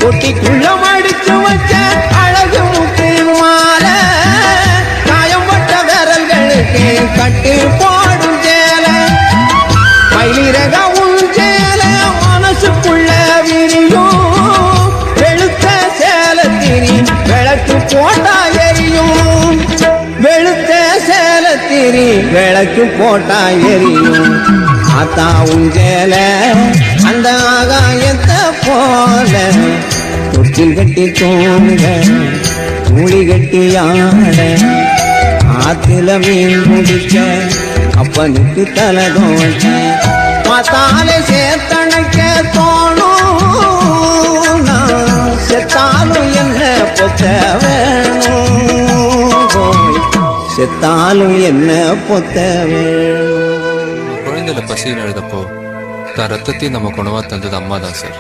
பொட்டிக்குள்ள மடிச்சு வச்ச அழகு முத்து மாலை காயம்பட்ட விரல்களுக்கு கட்டு போடும் சேல மயிலிறக உள் சேல மனசுக்குள்ள விரியும் வெளுத்த சேலத்திரி விளக்கு போட்டா எரியும் வெளுத்த சேலத்திரி விளக்கு போட்டா எரியும் ஆத்தா உஞ்சேல அந்த ஆகாயத்தை போல தொட்டில் கட்டி தூங்க மூடி கட்டி ஆட ஆத்துல மீன் முடிக்க அப்பனுக்கு தலை தோட்ட பார்த்தாலே சேர்த்தணைக்க தோணும் நான் செத்தாலும் என்ன பொத்த வேணும் செத்தாலும் என்ன பொத்த வேணும். குழந்தைல பசின்னு எழுதப்போ தான் ரத்தத்தையும் நம்ம குணவா தந்தது அம்மா தான் சார்.